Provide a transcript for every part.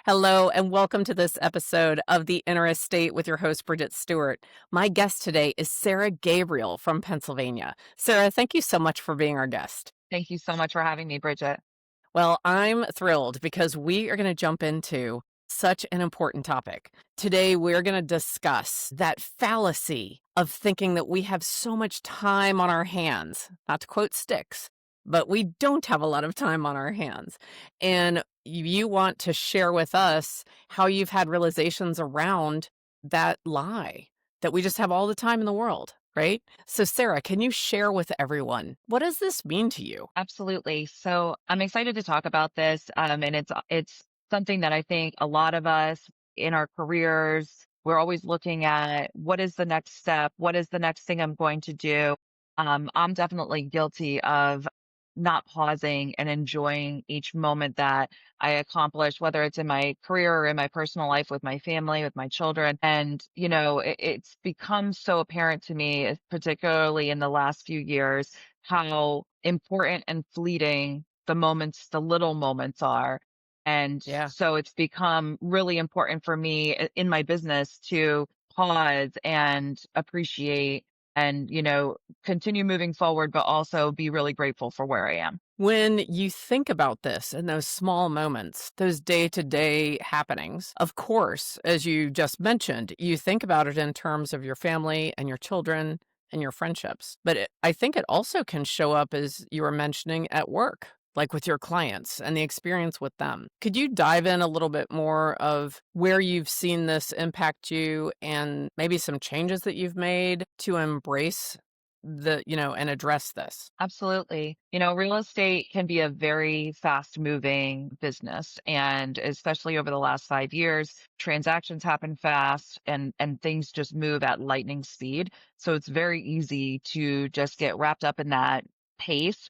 Hello, and welcome to this episode of The Inner Estate with your host, Bridget Stewart. My guest today is Sarah Gabriel from Pennsylvania. Sarah, thank you so much for being our guest. Thank you so much for having me, Bridget. Well, I'm thrilled because we are going to jump into such an important topic. Today, we're going to discuss that fallacy of thinking that we have so much time on our hands, not to quote Styx, but we don't have a lot of time on our hands. And you want to share with us how you've had realizations around that lie that we just have all the time in the world, right? So, Sarah, can you share with everyone what does this mean to you? Absolutely. So I'm excited to talk about this. And it's something that I think a lot of us in our careers, we're always looking at what is the next step? What is the next thing I'm going to do? I'm definitely guilty of not pausing and enjoying each moment that I accomplish, whether it's in my career or in my personal life with my family, with my children. And, it's become so apparent to me, particularly in the last few years, how important and fleeting the little moments are. And Yeah. so it's become really important for me in my business to pause and appreciate and, continue moving forward, but also be really grateful for where I am. When you think about this and those small moments, those day to day happenings, of course, as you just mentioned, you think about it in terms of your family and your children and your friendships. But I think it also can show up, as you were mentioning, at work, like with your clients and the experience with them. Could you dive in a little bit more of where you've seen this impact you and maybe some changes that you've made to embrace and address this? Absolutely. Real estate can be a very fast moving business. And especially over the last 5 years, transactions happen fast and things just move at lightning speed. So it's very easy to just get wrapped up in that pace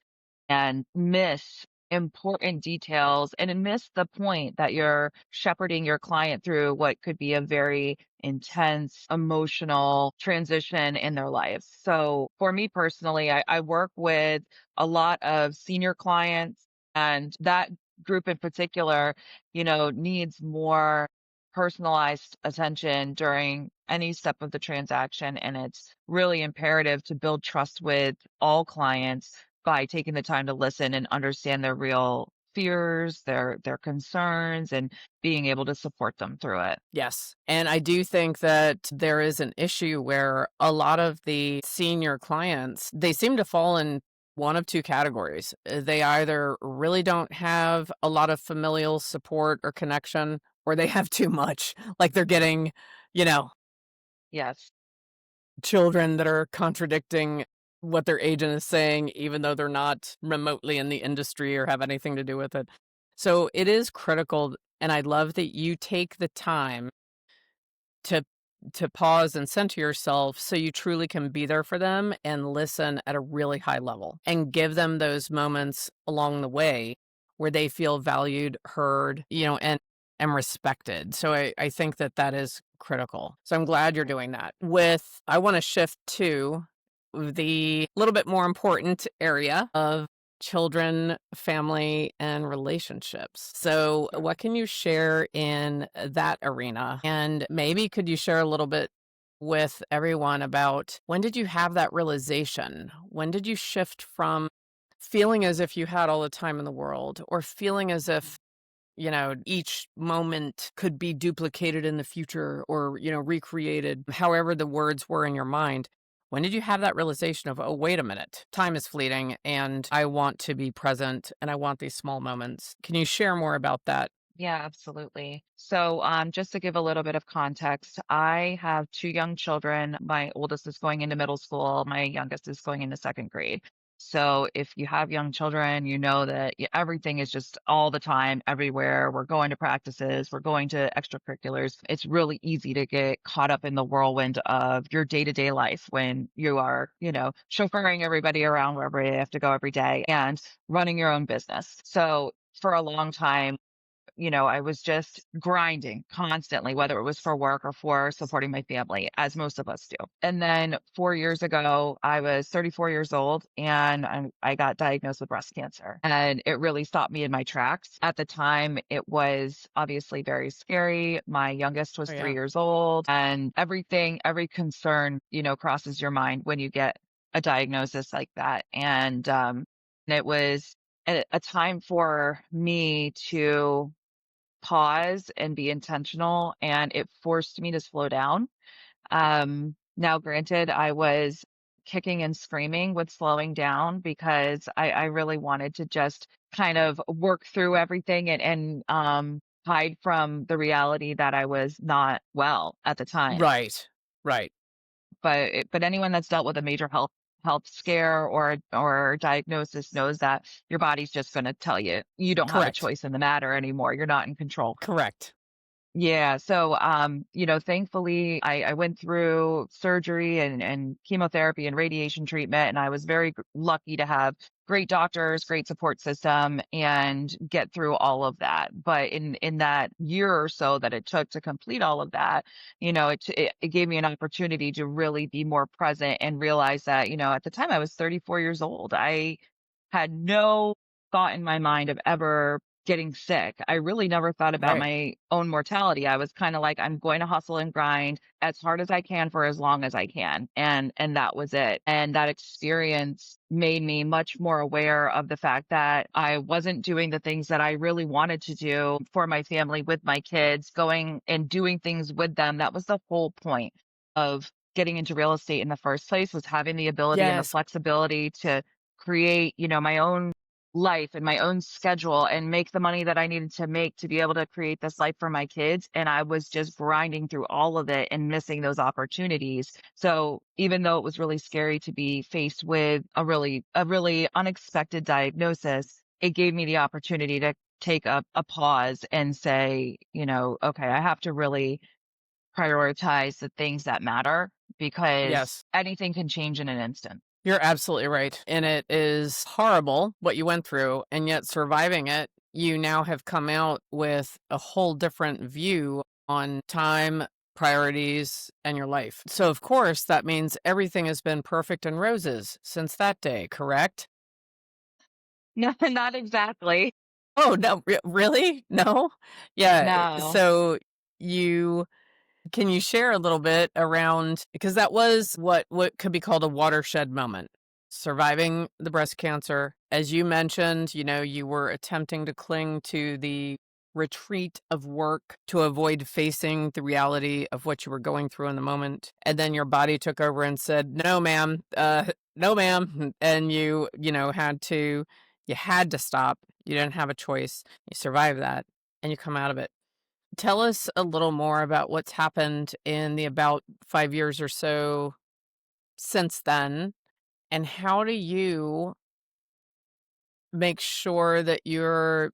and miss important details and miss the point that you're shepherding your client through what could be a very intense emotional transition in their lives. So for me personally, I work with a lot of senior clients, and that group in particular, needs more personalized attention during any step of the transaction. And it's really imperative to build trust with all clients by taking the time to listen and understand their real fears, their concerns, and being able to support them through it. Yes. And I do think that there is an issue where a lot of the senior clients, they seem to fall in one of two categories. They either really don't have a lot of familial support or connection, or they have too much. Like they're getting, you know, Yes. children that are contradicting what their agent is saying, even though they're not remotely in the industry or have anything to do with it. So it is critical. And I love that you take the time to pause and center yourself so you truly can be there for them and listen at a really high level and give them those moments along the way where they feel valued, heard, and respected. So I think that that is critical. So I'm glad you're doing that. I want to shift to the little bit more important area of children, family, and relationships. So, Sure. what can you share in that arena? And maybe could you share a little bit with everyone about when did you have that realization? When did you shift from feeling as if you had all the time in the world or feeling as if each moment could be duplicated in the future or, recreated, however the words were in your mind. When did you have that realization of, oh, wait a minute, time is fleeting and I want to be present and I want these small moments? Can you share more about that? Yeah, absolutely. So, just to give a little bit of context, I have two young children. My oldest is going into middle school. My youngest is going into second grade. So, if you have young children, you know that everything is just all the time, everywhere. We're going to practices, we're going to extracurriculars. It's really easy to get caught up in the whirlwind of your day to day life when you are, chauffeuring everybody around wherever they have to go every day and running your own business. So, for a long time, I was just grinding constantly, whether it was for work or for supporting my family, as most of us do. And then 4 years ago, I was 34 years old and I got diagnosed with breast cancer. And it really stopped me in my tracks. At the time, it was obviously very scary. My youngest was Oh, 3 years old, and every concern, crosses your mind when you get a diagnosis like that. And it was a time for me to pause and be intentional, and it forced me to slow down. Now granted, I was kicking and screaming with slowing down because I really wanted to just kind of work through everything and hide from the reality that I was not well at the time. right, right, But anyone that's dealt with a major health scare or diagnosis knows that your body's just going to tell you you don't have a correct, choice in the matter anymore. You're not in control. correct. Yeah. So, thankfully I went through surgery and chemotherapy and radiation treatment, and I was very lucky to have great doctors, great support system, and get through all of that. But in that year or so that it took to complete all of that, it gave me an opportunity to really be more present and realize that, at the time I was 34 years old. I had no thought in my mind of ever getting sick. I really never thought about Right. my own mortality. I was kind of like, I'm going to hustle and grind as hard as I can for as long as I can. And that was it. And that experience made me much more aware of the fact that I wasn't doing the things that I really wanted to do for my family with my kids, going and doing things with them. That was the whole point of getting into real estate in the first place, was having the ability and the Yes, flexibility to create, my own life and my own schedule and make the money that I needed to make to be able to create this life for my kids. And I was just grinding through all of it and missing those opportunities. So even though it was really scary to be faced with a really unexpected diagnosis, it gave me the opportunity to take a pause and say, okay, I have to really prioritize the things that matter, because yes. anything can change in an instant. You're absolutely right. And it is horrible what you went through, and yet surviving it, you now have come out with a whole different view on time, priorities, and your life. So, of course, that means everything has been perfect and roses since that day, correct? No, not exactly. Oh, no, really? No? Yeah. No. So, you can you share a little bit around, because that was what could be called a watershed moment, surviving the breast cancer. As you mentioned, you were attempting to cling to the retreat of work to avoid facing the reality of what you were going through in the moment. And then your body took over and said, "No, ma'am. No, ma'am." And you had to stop. You didn't have a choice. You survived that and you come out of it. Tell us a little more about what's happened in the about 5 years or so since then, and how do you make sure that you're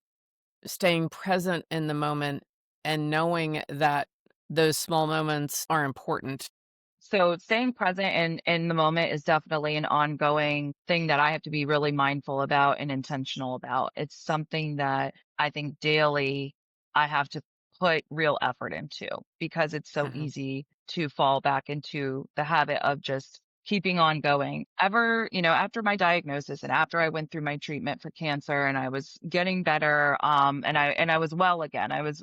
staying present in the moment and knowing that those small moments are important? So staying present in the moment is definitely an ongoing thing that I have to be really mindful about and intentional about. It's something that I think daily I have to put real effort into, because it's so Mhm. easy to fall back into the habit of just keeping on going. After my diagnosis and after I went through my treatment for cancer and I was getting better, and I was well again. I was,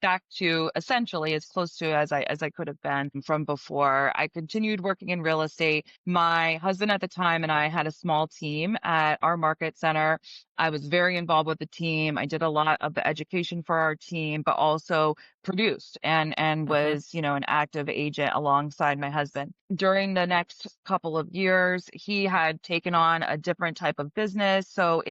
back to essentially as close to as I could have been from before. I continued working in real estate. My husband at the time and I had a small team at our market center. I was very involved with the team. I did a lot of the education for our team, but also produced and Mhm. was, an active agent alongside my husband. During the next couple of years, he had taken on a different type of business. So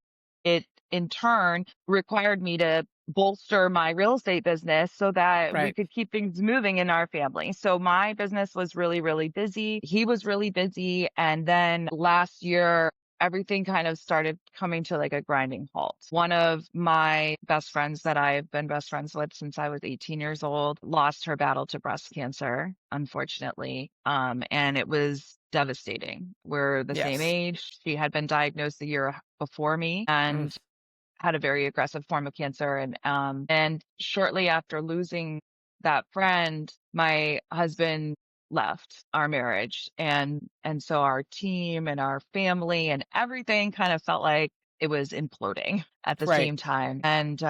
it in turn required me to bolster my real estate business so that we Right. could keep things moving in our family. So my business was really, really busy. He was really busy. And then last year, everything kind of started coming to like a grinding halt. One of my best friends that I've been best friends with since I was 18 years old lost her battle to breast cancer, unfortunately. And it was devastating. We're the same Yes. age. She had been diagnosed the year before me. Mm. And had a very aggressive form of cancer. And shortly after losing that friend, my husband left our marriage. And so our team and our family and everything kind of felt like it was imploding at the Right. same time. And,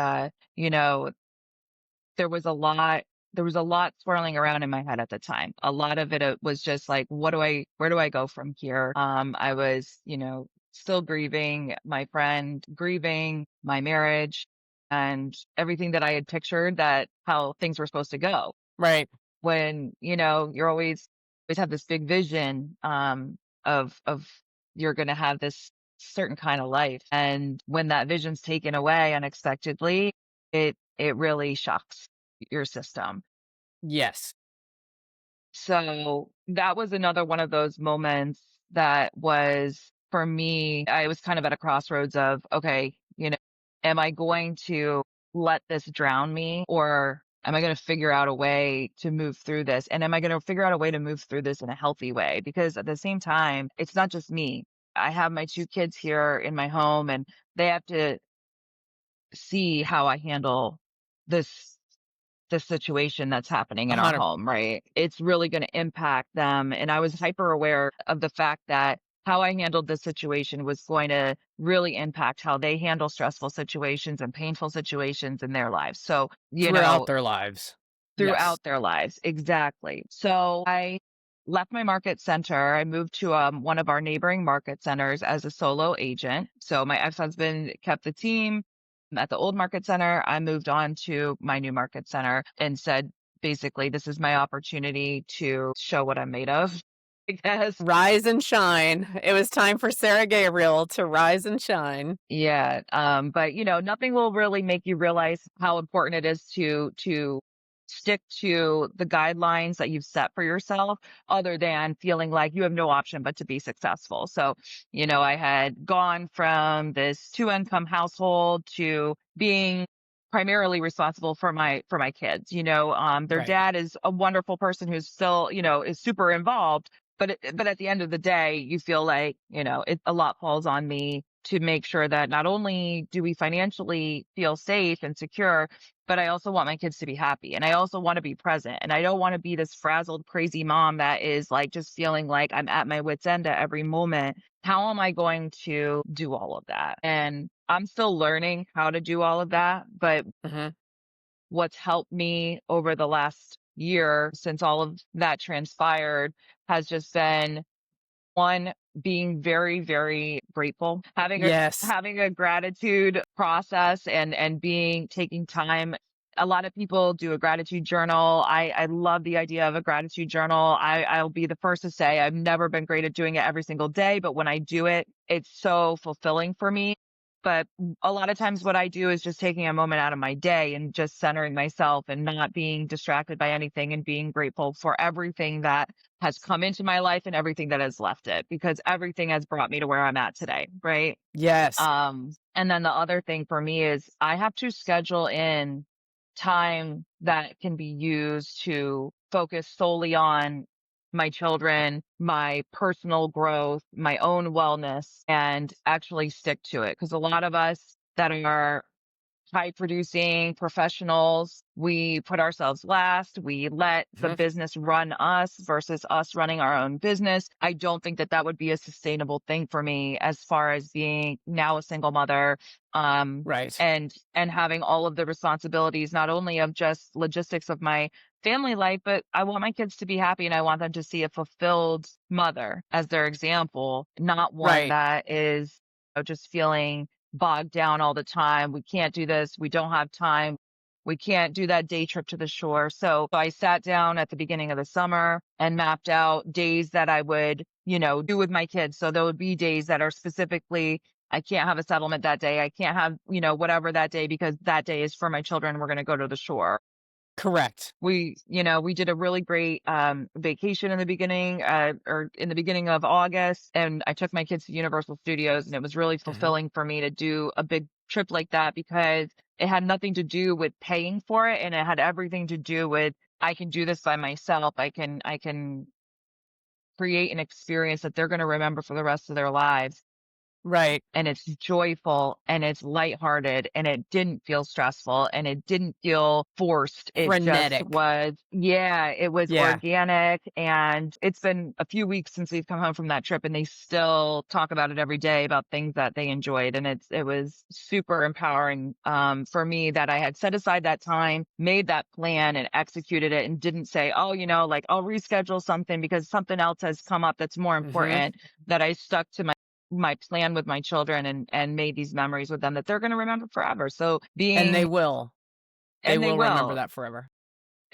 you know, there was a lot there was a lot swirling around in my head at the time. A lot of it was just like, where do I go from here? I was, still grieving my friend, grieving my marriage and everything that I had pictured that how things were supposed to go. Right. When, you're always have this big vision, of you're going to have this certain kind of life. And when that vision's taken away unexpectedly, it really shocks your system. Yes. So that was another one of those moments that was for me, I was kind of at a crossroads of, okay, am I going to let this drown me, or am I going to figure out a way to move through this? And am I going to figure out a way to move through this in a healthy way? Because at the same time, it's not just me. I have my two kids here in my home, and they have to see how I handle this the situation that's happening A in our hundred. home, right? It's really going to impact them. And I was hyper aware of the fact that how I handled this situation was going to really impact how they handle stressful situations and painful situations in their lives. So, Throughout their lives. Yes. throughout their lives. Exactly. So I left my market center. I moved to one of our neighboring market centers as a solo agent. So my ex-husband kept the team at the old market center. I moved on to my new market center and said, basically, this is my opportunity to show what I'm made of, I guess. Rise and shine. It was time for Sarah Gabriel to rise and shine. Yeah. But nothing will really make you realize how important it is to stick to the guidelines that you've set for yourself, other than feeling like you have no option but to be successful. So, I had gone from this two-income household to being primarily responsible for my kids. Their Right. dad is a wonderful person who's still, is super involved, but at the end of the day, you feel like, a lot falls on me to make sure that not only do we financially feel safe and secure, but I also want my kids to be happy, and I also want to be present, and I don't want to be this frazzled, crazy mom that is like just feeling like I'm at my wit's end at every moment. How am I going to do all of that? And I'm still learning how to do all of that, but Hmm. what's helped me over the last year since all of that transpired has just been, one, being very, very grateful, Yes. having a gratitude process, and taking time. A lot of people do a gratitude journal. I love the idea of a gratitude journal. I'll be the first to say I've never been great at doing it every single day, but when I do it, it's so fulfilling for me. But a lot of times what I do is just taking a moment out of my day and just centering myself and not being distracted by anything, and being grateful for everything that has come into my life and everything that has left it, because everything has brought me to where I'm at today. Right. Yes. And then the other thing for me is I have to schedule in time that can be used to focus solely on my children, my personal growth, my own wellness, and actually stick to it. Because a lot of us that are high producing professionals, we put ourselves last. We let the Hmm. business run us versus us running our own business. I don't think that that would be a sustainable thing for me, as far as being now a single mother, Right. and having all of the responsibilities, not only of just logistics of my family life, but I want my kids to be happy, and I want them to see a fulfilled mother as their example, not one Right. that is, just feeling bogged down all the time. We can't do this. We don't have time. We can't do that day trip to the shore. So I sat down at the beginning of the summer and mapped out days that I would, do with my kids. So there would be days that are specifically, I can't have a settlement that day. I can't have, whatever that day, because that day is for my children. We're going to go to the shore. Correct. We did a really great vacation in the beginning, or in the beginning of August, and I took my kids to Universal Studios, and it was really Hmm. fulfilling for me to do a big trip like that, because it had nothing to do with paying for it, and it had everything to do with, I can do this by myself. I can create an experience that they're going to remember for the rest of their lives. Right. and it's joyful and it's lighthearted and it didn't feel stressful and it didn't feel forced. It just Frenetic. was, yeah, it was Yeah. organic. And it's been a few weeks since we've come home from that trip and they still talk about it every day about things that they enjoyed. And it was super empowering, for me that I had set aside that time, made that plan and executed it and didn't say, oh, like I'll reschedule something because something else has come up that's more Mhm. important, that I stuck to my plan with my children and made these memories with them that they're going to remember forever. So And they being, will. They and they will remember will, that forever.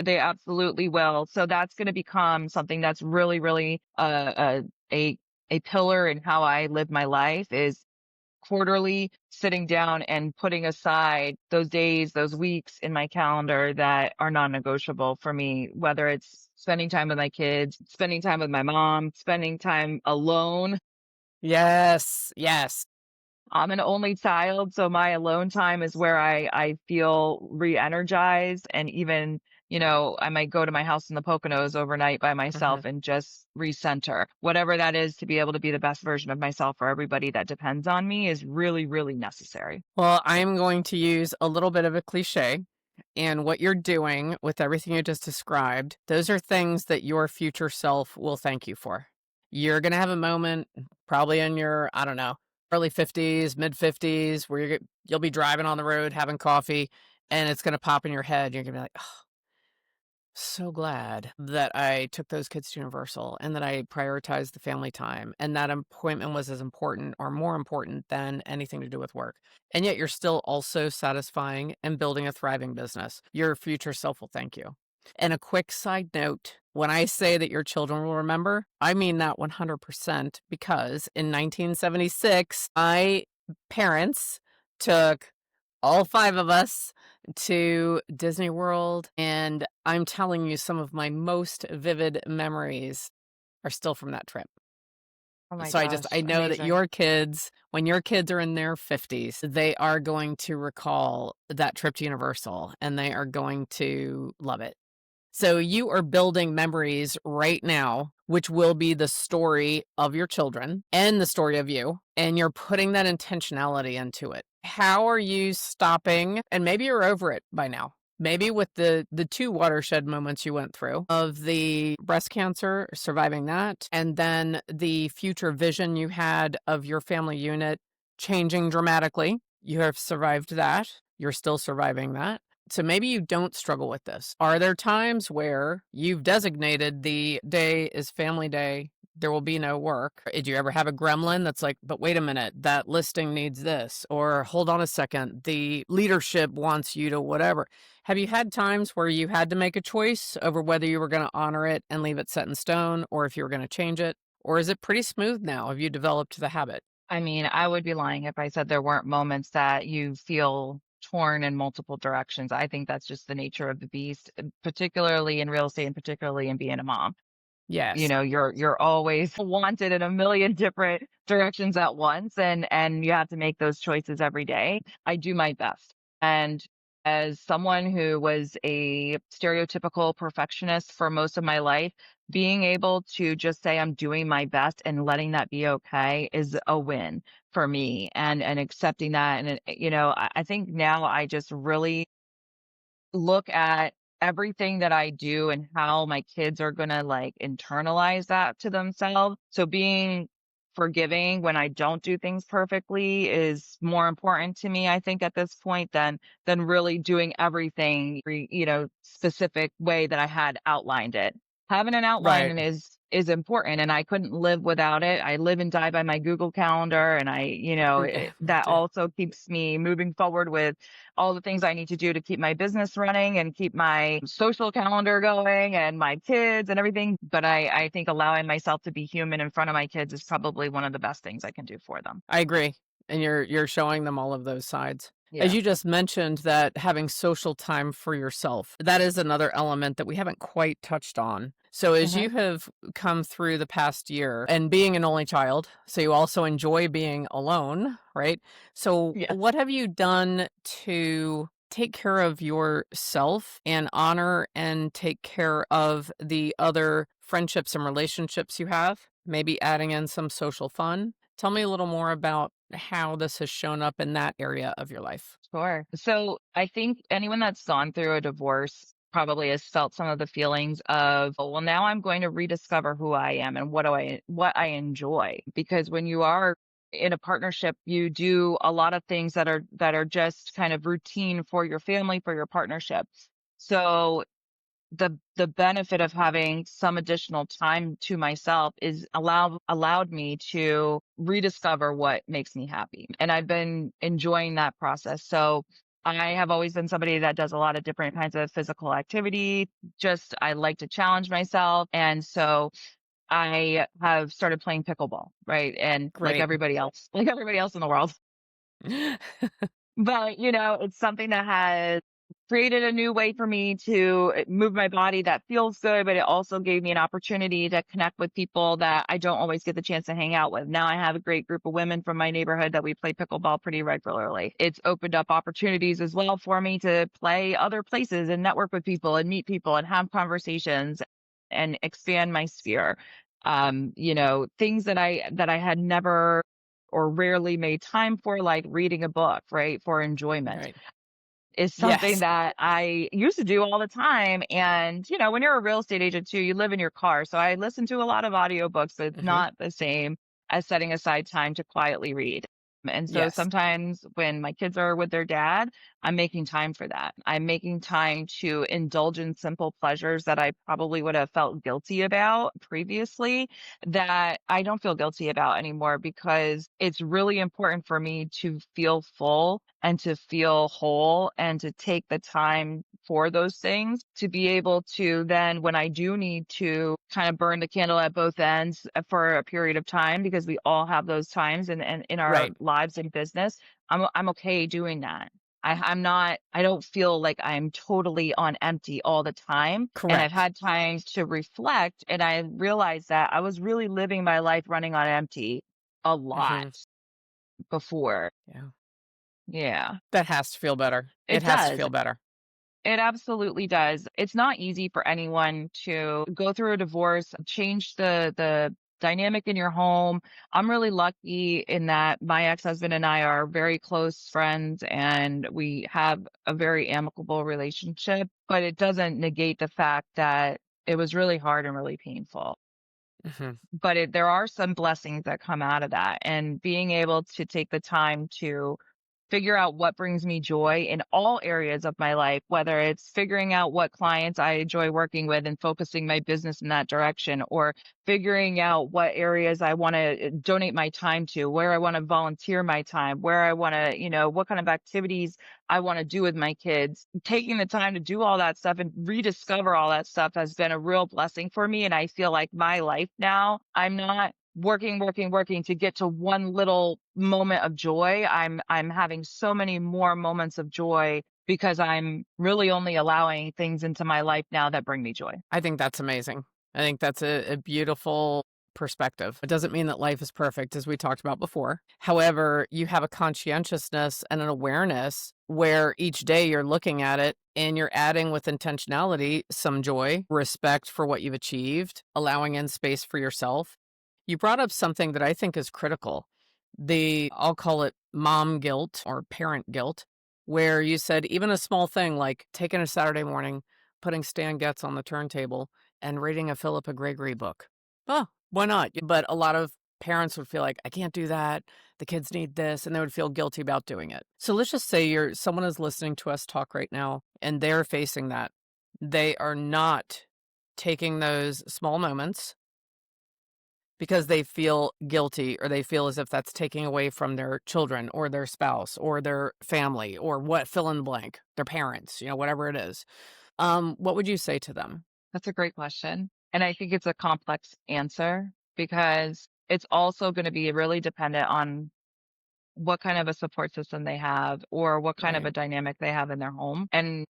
they absolutely will. So that's going to become something that's really, really, a, a pillar in how I live my life is quarterly sitting down and putting aside those days, those weeks in my calendar that are non-negotiable for me, whether it's spending time with my kids, spending time with my mom, spending time alone. Yes. Yes. I'm an only child, so my alone time is where I feel re-energized. And even, I might go to my house in the Poconos overnight by Mhm. myself and just recenter. Whatever that is to be able to be the best version of myself for everybody that depends on me is really, really necessary. Well, I'm going to use a little bit of a cliche. And what you're doing with everything you just described, those are things that your future self will thank you for. You're going to have a moment, probably in your, I don't know, early 50s, mid 50s, where you'll be driving on the road, having coffee, and it's going to pop in your head. You're going to be like, so glad that I took those kids to Universal and that I prioritized the family time and that appointment was as important or more important than anything to do with work. And yet you're still also satisfying and building a thriving business. Your future self will thank you. And a quick side note, when I say that your children will remember, I mean that 100% because in 1976, my parents took all five of us to Disney World, and I'm telling you, some of my most vivid memories are still from that trip. Oh my So I gosh, know that amazing. your kids, when your kids are in their 50s, they are going to recall that trip to Universal and they are going to love it. So you are building memories right now, which will be the story of your children and the story of you, and you're putting that intentionality into it. How are you stopping? And maybe you're over it by now. Maybe with the two watershed moments you went through of the breast cancer, surviving that, and then the future vision you had of your family unit changing dramatically. You have survived that. You're still surviving that. So maybe you don't struggle with this. Are there times where you've designated the day is family day? There will be no work. Did you ever have a gremlin that's like, but wait a minute, that listing needs this? Or hold on a second, the leadership wants you to whatever. Have you had times where you had to make a choice over whether you were going to honor it and leave it set in stone or if you were going to change it? Or is it pretty smooth now? Have you developed the habit? I mean, I would be lying if I said there weren't moments that you feel torn in multiple directions. I think that's just the nature of the beast, particularly in real estate and particularly in being a mom. Yes. You're always wanted in a million different directions at once, and you have to make those choices every day. I do my best. And as someone who was a stereotypical perfectionist for most of my life, being able to just say I'm doing my best and letting that be okay is a win for me, and accepting that. And I think now I just really look at everything that I do and how my kids are gonna like internalize that to themselves. So being forgiving when I don't do things perfectly is more important to me, I think, at this point than really doing everything, specific way that I had outlined it. Having an Right. outline is important and I couldn't live without it. I live and die by my Google Calendar and Me that too. also keeps me moving forward with all the things I need to do to keep my business running and keep my social calendar going and my kids and everything. But I think allowing myself to be human in front of my kids is probably one of the best things I can do for them. I agree, and you're showing them all of those sides. As Yeah. you just mentioned that having social time for yourself, that is another element that we haven't quite touched on. So as Hmm. you have come through the past year and being an only child, so you also enjoy being alone, right? So Yes. what have you done to take care of yourself and honor and take care of the other friendships and relationships you have? Maybe adding in some social fun. Tell me a little more about how this has shown up in that area of your life. Sure. So I think anyone that's gone through a divorce probably has felt some of the feelings of, oh, well, now I'm going to rediscover who I am and what I enjoy. Because when you are in a partnership, you do a lot of things that are just kind of routine for your family, for your partnership. So the benefit of having some additional time to myself is allowed me to rediscover what makes me happy. And I've been enjoying that process. So I have always been somebody that does a lot of different kinds of physical activity. Just I like to challenge myself. And so I have started playing pickleball, right? And Great. like everybody else in the world. But, it's something that has created a new way for me to move my body that feels good, but it also gave me an opportunity to connect with people that I don't always get the chance to hang out with. Now I have a great group of women from my neighborhood that we play pickleball pretty regularly. It's opened up opportunities as well for me to play other places and network with people and meet people and have conversations and expand my sphere. Things that I had never or rarely made time for, like reading a book, right, for enjoyment, Right. is something Yes. that I used to do all the time. And, when you're a real estate agent too, you live in your car. So I listen to a lot of audiobooks, but it's Hmm. not the same as setting aside time to quietly read. And so Yes. sometimes when my kids are with their dad, I'm making time for that. I'm making time to indulge in simple pleasures that I probably would have felt guilty about previously that I don't feel guilty about anymore because it's really important for me to feel full and to feel whole and to take the time for those things to be able to then, when I do need to kind of burn the candle at both ends for a period of time, because we all have those times and in our Right. lives and business, I'm okay doing that. I don't feel like I'm totally on empty all the time. And I've Correct. had time to reflect and I realized that I was really living my life running on empty a lot Hmm. before. Yeah. Yeah, That has to feel better. It it has to does. feel better. It absolutely does. It's not easy for anyone to go through a divorce, change the dynamic in your home. I'm really lucky in that my ex-husband and I are very close friends and we have a very amicable relationship, but it doesn't negate the fact that it was really hard and really painful. Hmm. But there are some blessings that come out of that, and being able to take the time to figure out what brings me joy in all areas of my life, whether it's figuring out what clients I enjoy working with and focusing my business in that direction, or figuring out what areas I want to donate my time to, where I want to volunteer my time, where I want to, what kind of activities I want to do with my kids. Taking the time to do all that stuff and rediscover all that stuff has been a real blessing for me. And I feel like my life now, I'm not working, working, working to get to one little moment of joy. I'm having so many more moments of joy because I'm really only allowing things into my life now that bring me joy. I think that's amazing. I think that's a beautiful perspective. It doesn't mean that life is perfect, as we talked about before. However, you have a conscientiousness and an awareness where each day you're looking at it and you're adding with intentionality some joy, respect for what you've achieved, allowing in space for yourself. You brought up something that I think is critical. I'll call it mom guilt or parent guilt, where you said even a small thing like taking a Saturday morning, putting Stan Getz on the turntable and reading a Philippa Gregory book. Oh, why not? But a lot of parents would feel like, I can't do that. The kids need this. And they would feel guilty about doing it. So let's just say someone is listening to us talk right now and they're facing that. They are not taking those small moments because they feel guilty or they feel as if that's taking away from their children or their spouse or their family or what fill in the blank, their parents, whatever it is. What would you say to them? That's a great question. And I think it's a complex answer because it's also going to be really dependent on what kind of a support system they have or what kind of Right. a dynamic they have in their home. And,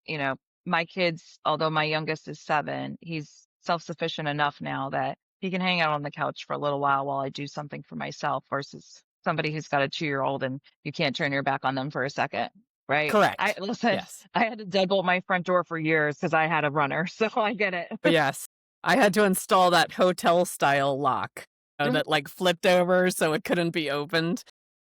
my kids, although my youngest is 7, he's self-sufficient enough now that he can hang out on the couch for a little while I do something for myself versus somebody who's got a 2-year-old and you can't turn your back on them for a second. Right. Correct. Listen, Yes. I had to deadbolt my front door for years because I had a runner. So I get it. Yes. I had to install that hotel style lock, that like flipped over so it couldn't be opened.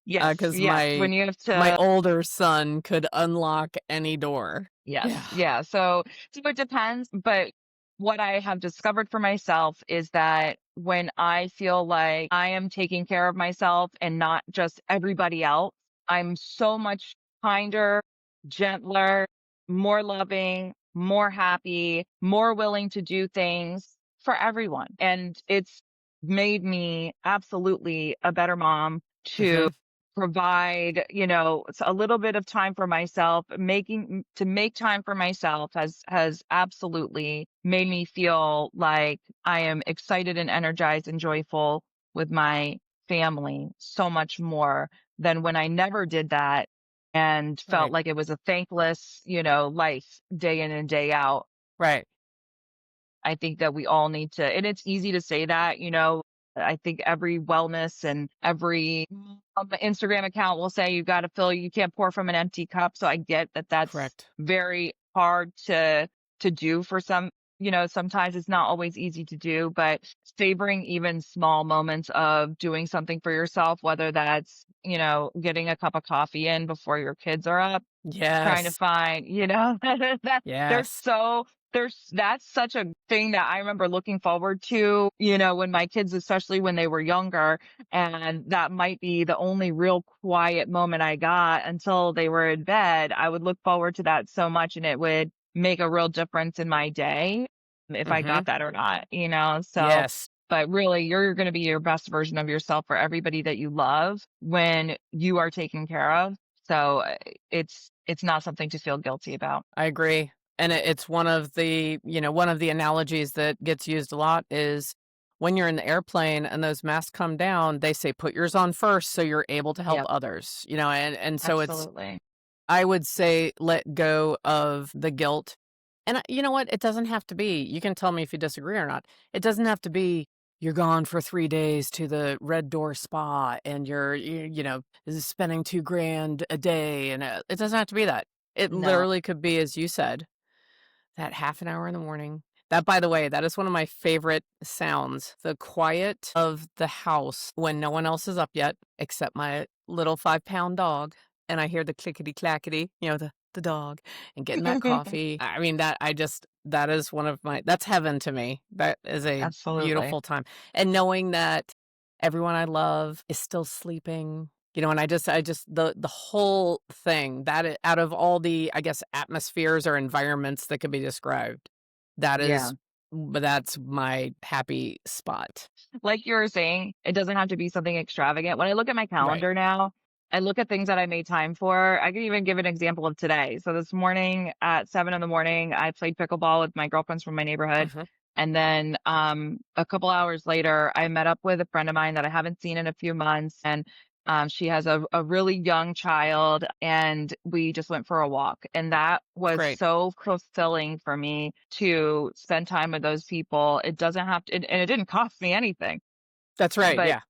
Yes, 'Cause yes, when you have my to. older son could unlock any door. Yes. Yeah. Yeah. So it depends. But what I have discovered for myself is that when I feel like I am taking care of myself and not just everybody else, I'm so much kinder, gentler, more loving, more happy, more willing to do things for everyone. And it's made me absolutely a better mom to Mhm. provide, a little bit of time for myself. To make time for myself has absolutely made me feel like I am excited and energized and joyful with my family so much more than when I never did that and felt Right. like it was a thankless, life day in and day out. Right. I think that we all need to, and it's easy to say that, I think every wellness and every Instagram account will say you can't pour from an empty cup. So I get that that's Correct. very hard to do for some, sometimes it's not always easy to do, but savoring even small moments of doing something for yourself, whether that's, getting a cup of coffee in before your kids are up, trying to Yes. find, that there's Yes. so that's such a thing that I remember looking forward to, when my kids, especially when they were younger, and that might be the only real quiet moment I got until they were in bed. I would look forward to that so much, and it would make a real difference in my day if I got Mhm. that or not, so Yes. but really, you're going to be your best version of yourself for everybody that you love when you are taken care of. So it's not something to feel guilty about. I agree. And it's one of the analogies that gets used a lot is when you're in the airplane and those masks come down, they say put yours on first so you're able to help Yep, others, and so it's absolutely. I would say let go of the guilt. And you know what? It doesn't have to be. You can tell me if you disagree or not. It doesn't have to be you're gone for 3 days to the Red Door Spa and this is spending 2 grand a day. And it doesn't have to be that. It No, literally could be, as you said, that half an hour in the morning. That, by the way, that is one of my favorite sounds. The quiet of the house when no one else is up yet, except my little 5-pound dog. And I hear the clickety clackety, the dog, and getting that coffee. I mean, that is that's heaven to me. That is a absolutely. beautiful time. And knowing that everyone I love is still sleeping, and I just the whole thing out of all the, I guess, atmospheres or environments that could be described, that Yeah. is that's my happy spot. Like you were saying, it doesn't have to be something extravagant. When I look at my Right. calendar now, I look at things that I made time for. I can even give an example of today. So this morning at 7 in the morning, I played pickleball with my girlfriends from my neighborhood. Mhm. And then a couple hours later, I met up with a friend of mine that I haven't seen in a few months. And she has a really young child, and we just went for a walk. And that was Great. so fulfilling for me to spend time with those people. It doesn't have to, and it didn't cost me anything, That's right, but yeah.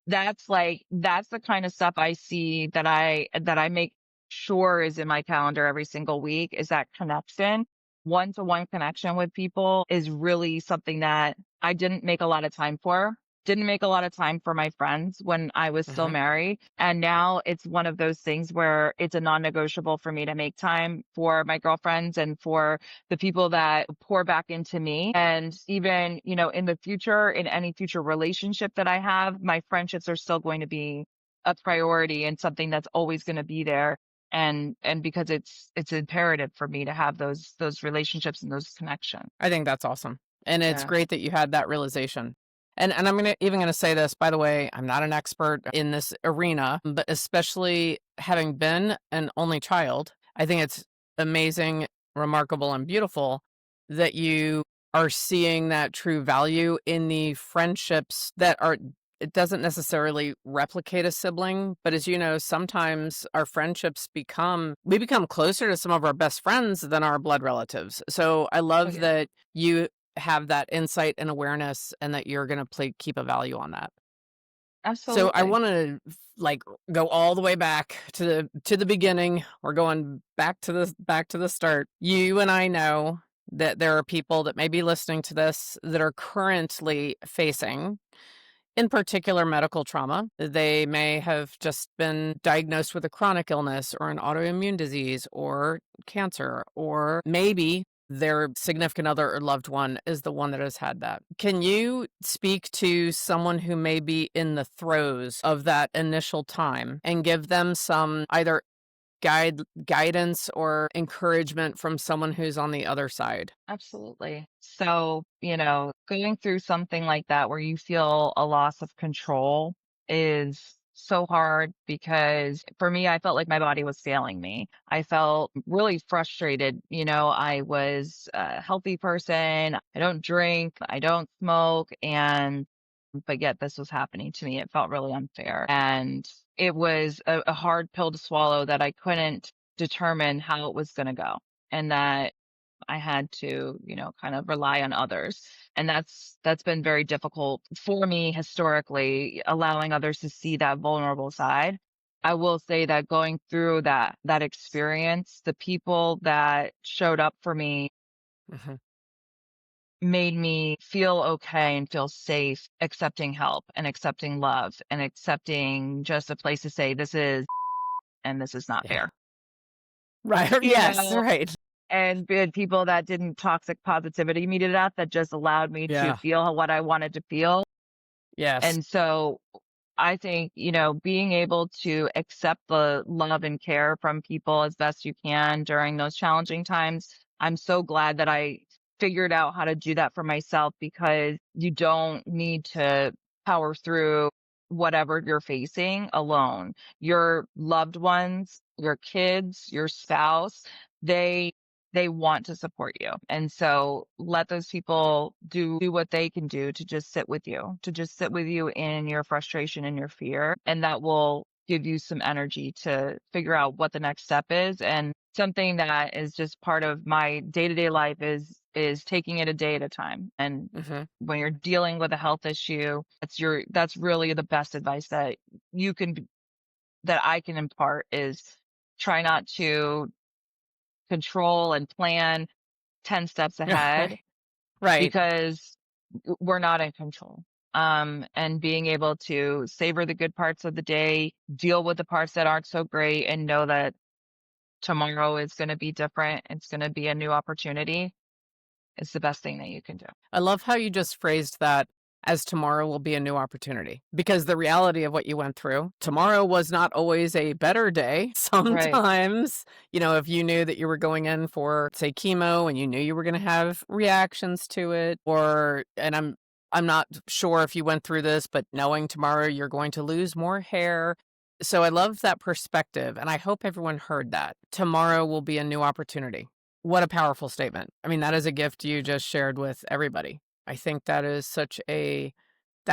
that's the kind of stuff I see that I make sure is in my calendar every single week, is that connection. One-to-one connection with people is really something that I didn't make a lot of time for. Didn't make a lot of time for my friends when I was still Mhm. married. And now it's one of those things where it's a non-negotiable for me to make time for my girlfriends and for the people that pour back into me. And even, in the future, in any future relationship that I have, my friendships are still going to be a priority and something that's always going to be there. And because it's imperative for me to have those relationships and those connections. I think that's awesome, and it's Yeah. great that you had that realization. And I'm gonna say this, by the way, I'm not an expert in this arena, but especially having been an only child, I think it's amazing, remarkable, and beautiful that you are seeing that true value in the friendships that are it doesn't necessarily replicate a sibling, but as you know, sometimes our friendships we become closer to some of our best friends than our blood relatives. So I Oh love yeah. that you have that insight and awareness and that you're going to keep a value on that. So I Absolutely. want to like go all the way back to the beginning. We're going back to the start. You and I know that there are people that may be listening to this that are currently facing in particular medical trauma. They may have just been diagnosed with a chronic illness or an autoimmune disease or cancer, or maybe their significant other or loved one is the one that has had that. Can you speak to someone who may be in the throes of that initial time and give them some either guidance or encouragement from someone who's on the other side? Absolutely. So, going through something like that where you feel a loss of control is so hard because for me, I felt like my body was failing me. I felt really frustrated. I was a healthy person. I don't drink, I don't smoke, but yet this was happening to me. It felt really unfair. And it was a hard pill to swallow that I couldn't determine how it was going to go. And that I had to, kind of rely on others. And that's been very difficult for me historically, allowing others to see that vulnerable side. I will say that going through that experience, the people that showed up for me Mhm. made me feel okay and feel safe accepting help and accepting love and accepting just a place to say this is and this is not Yeah. fair. Right. You Yes. know, Right. and we had people that didn't toxic positivity me to death, that just allowed me to Yeah. feel what I wanted to feel. Yes. And so I think, being able to accept the love and care from people as best you can during those challenging times. I'm so glad that I figured out how to do that for myself because you don't need to power through whatever you're facing alone. Your loved ones, your kids, your spouse, they they want to support you. And so let those people do what they can do to just sit with you, to just sit with you in your frustration and your fear. And that will give you some energy to figure out what the next step is. And something that is just part of my day-to-day life is taking it a day at a time. And Mhm. when you're dealing with a health issue, that's really the best advice that you can that I can impart is try not to control and plan 10 steps ahead Right. Right. because we're not in control. And being able to savor the good parts of the day, deal with the parts that aren't so great, and know that tomorrow is going to be different. It's going to be a new opportunity. It's the best thing that you can do. I love how you just phrased that as tomorrow will be a new opportunity because the reality of what you went through, tomorrow was not always a better day. Right. Sometimes, if you knew that you were going in for, say, chemo and you knew you were going to have reactions to it, and I'm not sure if you went through this, but knowing tomorrow you're going to lose more hair. So I love that perspective. And I hope everyone heard that. Tomorrow will be a new opportunity. What a powerful statement. I mean, that is a gift you just shared with everybody. I think that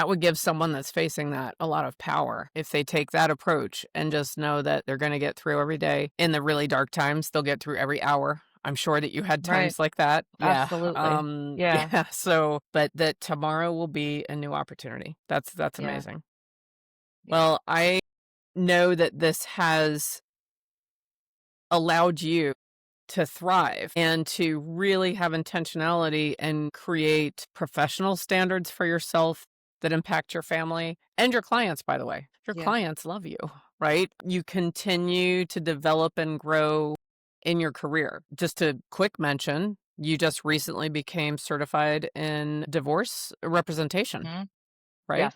would give someone that's facing that a lot of power if they take that approach and just know that they're going to get through every day. In the really dark times, they'll get through every hour. I'm sure that you had Right. times like that. Yeah. Absolutely. Yeah. Yeah. So, but that tomorrow will be a new opportunity. That's Yeah. amazing. Yeah. Well, I know that this has allowed you to thrive and to really have intentionality and create professional standards for yourself that impact your family and your clients, by the way. Your Yeah. clients love you, right? You continue to develop and grow in your career. Just a quick mention, you just recently became certified in divorce representation, Mhm. right? Yes.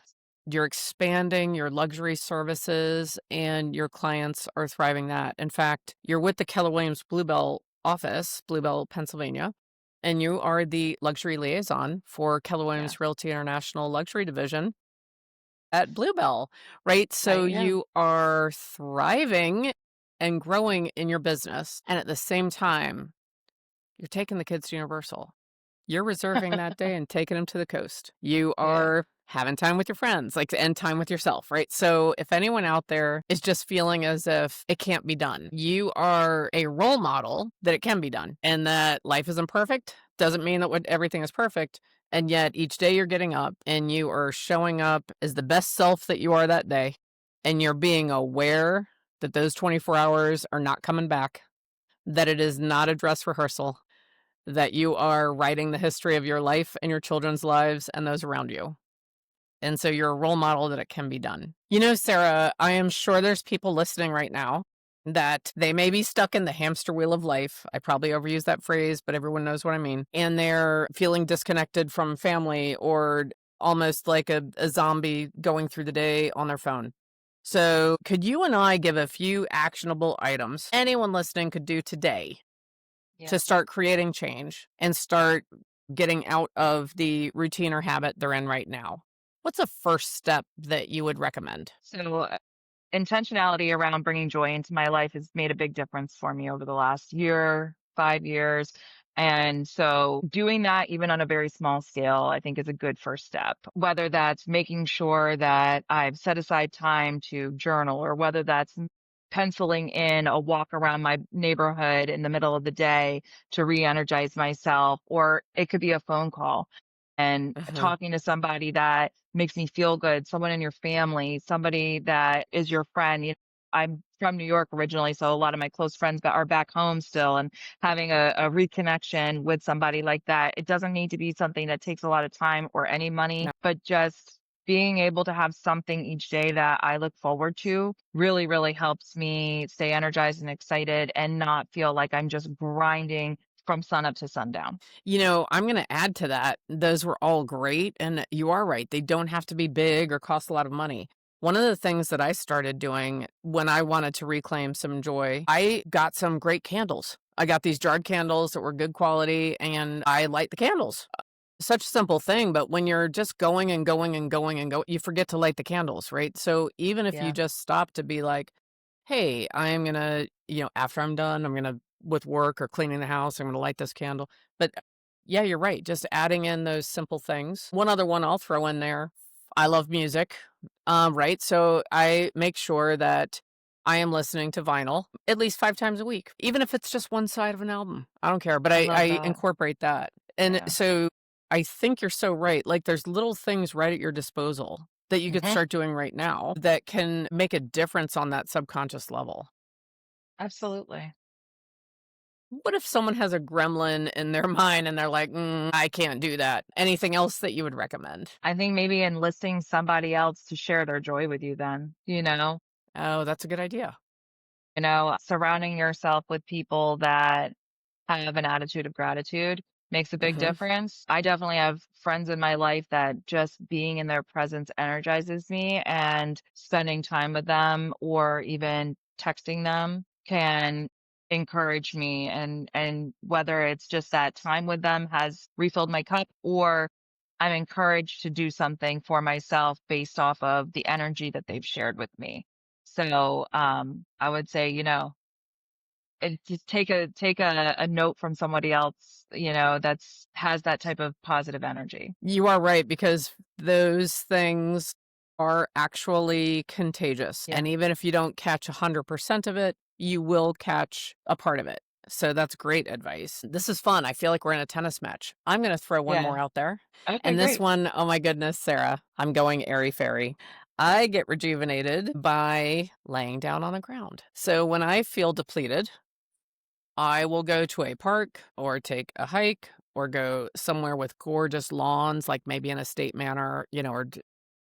You're expanding your luxury services and your clients are thriving that. In fact, you're with the Keller Williams Bluebell office, Bluebell, Pennsylvania, and you are the luxury liaison for Keller Yeah. Williams Realty International Luxury Division at Bluebell, right? I So am. you are thriving and growing in your business. And at the same time, you're taking the kids to Universal. You're reserving that day and taking them to the coast. You Yeah. are having time with your friends, like, and time with yourself, right? So if anyone out there is just feeling as if it can't be done, you are a role model that it can be done and that life isn't perfect. Doesn't mean that everything is perfect. And yet each day you're getting up and you are showing up as the best self that you are that day. And you're being aware that those 24 hours are not coming back, that it is not a dress rehearsal, that you are writing the history of your life and your children's lives and those around you. And so you're a role model that it can be done. You know, Sarah, I am sure there's people listening right now that they may be stuck in the hamster wheel of life. I probably overuse that phrase, but everyone knows what I mean. And they're feeling disconnected from family or almost like a zombie going through the day on their phone. So, could you and I give a few actionable items anyone listening could do today Yeah. to start creating change and start getting out of the routine or habit they're in right now? What's a first step that you would recommend? So intentionality around bringing joy into my life has made a big difference for me over the last year, 5 years. And so doing that, even on a very small scale, I think is a good first step. Whether that's making sure that I've set aside time to journal, or whether that's penciling in a walk around my neighborhood in the middle of the day to re energize myself, or it could be a phone call and Uh-huh. talking to somebody that makes me feel good, someone in your family, somebody that is your friend. I'm from New York originally, so a lot of my close friends are back home still, and having a reconnection with somebody like that, it doesn't need to be something that takes a lot of time or any money, No. but just being able to have something each day that I look forward to really, really helps me stay energized and excited and not feel like I'm just grinding from sunup to sundown. You know, I'm going to add to that. Those were all great. And you are right. They don't have to be big or cost a lot of money. One of the things that I started doing when I wanted to reclaim some joy, I got some great candles. I got these jarred candles that were good quality and I light the candles. Such a simple thing, but when you're just going and going and going and go, you forget to light the candles, right? So even if you Yeah. just stop to be like, hey, I'm gonna, after I'm done, I'm gonna with work or cleaning the house, I'm gonna light this candle. But yeah, you're right. Just adding in those simple things. One other one I'll throw in there. I love music. Right. So I make sure that I am listening to vinyl at least 5 times a week, even if it's just one side of an album. I don't care, but I I love that. incorporate that. And Yeah. so I think you're so right. Like there's little things right at your disposal that you could Hmm. start doing right now that can make a difference on that subconscious level. Absolutely. What if someone has a gremlin in their mind and they're like, I can't do that? Anything else that you would recommend? I think maybe enlisting somebody else to share their joy with you then, Oh, that's a good idea. surrounding yourself with people that have an attitude of gratitude makes a big Hmm. difference. I definitely have friends in my life that just being in their presence energizes me, and spending time with them or even texting them can encourage me, and whether it's just that time with them has refilled my cup, or I'm encouraged to do something for myself based off of the energy that they've shared with me. So I would say, and just take a note from somebody else, that's has that type of positive energy. You are right because those things are actually contagious. Yeah. And even if you don't catch 100% of it, you will catch a part of it. So that's great advice. This is fun. I feel like we're in a tennis match. I'm going to throw one Yeah. more out there. Okay, And this great. one, oh my goodness, Sarah, I'm going airy fairy. I get rejuvenated by laying down on the ground. So when I feel depleted, I will go to a park or take a hike or go somewhere with gorgeous lawns, like maybe in a state manor, or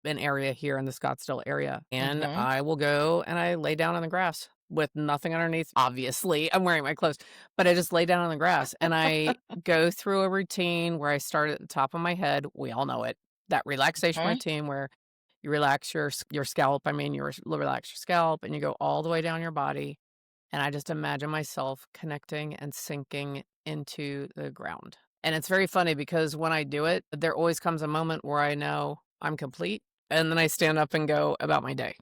an area here in the Scottsdale area. And Mhm. I will go and I lay down on the grass with nothing underneath. Obviously, I'm wearing my clothes, but I just lay down on the grass and I go through a routine where I start at the top of my head. We all know it. That relaxation Mhm. routine where you relax your scalp. I mean, relax your scalp and you go all the way down your body and I just imagine myself connecting and sinking into the ground. And it's very funny because when I do it, there always comes a moment where I know I'm complete. And then I stand up and go about my day.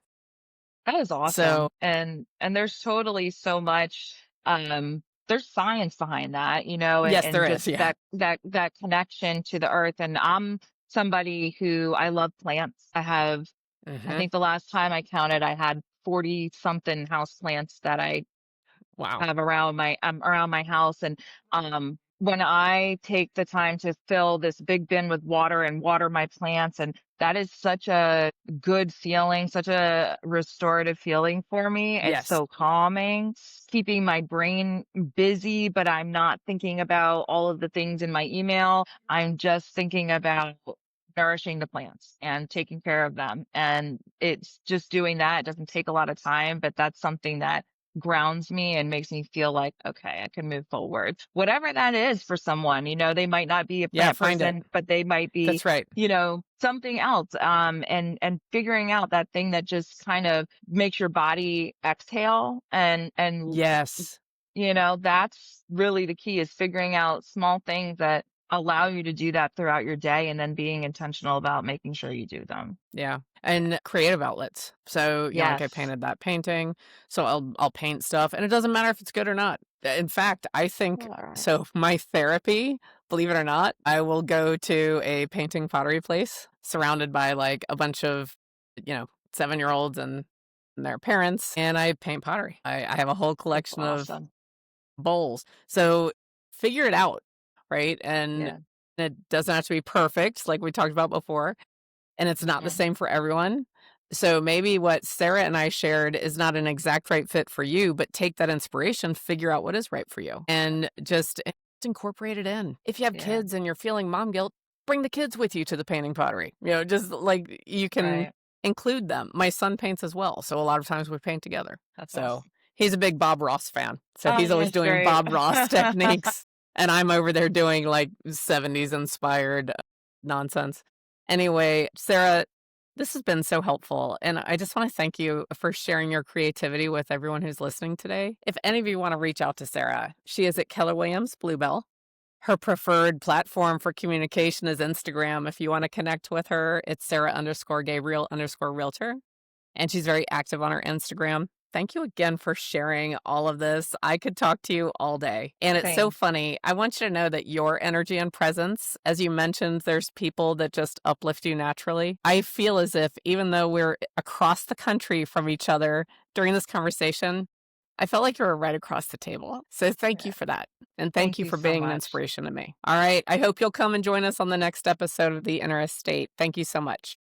That is So, awesome. And there's totally so much there's science behind that, yes, and there is. just Yeah. that connection to the earth. And I'm somebody who I love plants. I Hmm. think the last time I counted, I had 40 something house plants that I Wow. have around my house. And when I take the time to fill this big bin with water and water my plants, and that is such a good feeling, such a restorative feeling for me. It's Yes. so calming, keeping my brain busy, but I'm not thinking about all of the things in my email. I'm just thinking about nourishing the plants and taking care of them. And it's just doing that. It doesn't take a lot of time, but that's something that grounds me and makes me feel like, okay, I can move forward. Whatever that is for someone, they might not be a Yeah, plant find it. person, but they might be, That's right. something else. And figuring out that thing that just kind of makes your body exhale and Yes. that's really the key, is figuring out small things that allow you to do that throughout your day and then being intentional about making sure you do them. Yeah, and creative outlets. So, like I Yes. painted that painting, so I'll paint stuff, and it doesn't matter if it's good or not. In fact, I think All right. so my therapy, believe it or not, I will go to a painting pottery place surrounded by, like, a bunch of, 7-year-olds and their parents, and I paint pottery. I have a whole That's collection of awesome. bowls. So, figure it out, right? And Yeah. it doesn't have to be perfect, like we talked about before, and it's not the Mhm. same for everyone. So maybe what Sarah and I shared is not an exact right fit for you, but take that inspiration, figure out what is right for you, and just incorporate it in. If you have Yeah. kids and you're feeling mom guilt, bring the kids with you to the painting pottery. Just like you can Right. include them. My son paints as well, so a lot of times we paint together. That's So awesome. he's a big Bob Ross fan. So Oh, he's always that's doing great. Bob Ross techniques, and I'm over there doing like 70s inspired nonsense. Anyway, Sarah, this has been so helpful, and I just want to thank you for sharing your creativity with everyone who's listening today. If any of you want to reach out to Sarah, she is at Keller Williams Bluebell. Her preferred platform for communication is Instagram. If you want to connect with her, it's Sarah_Gabriel_realtor, and she's very active on her Instagram. Thank you again for sharing all of this. I could talk to you all day. And it's so Same. funny. I want you to know that your energy and presence, as you mentioned, there's people that just uplift you naturally. I feel as if even though we're across the country from each other during this conversation, I felt like you were right across the table. So thank you Yeah. for that. And thank Thank you you for so being an much. inspiration to me. All right. I hope you'll come and join us on the next episode of The Inner Estate. Thank you so much.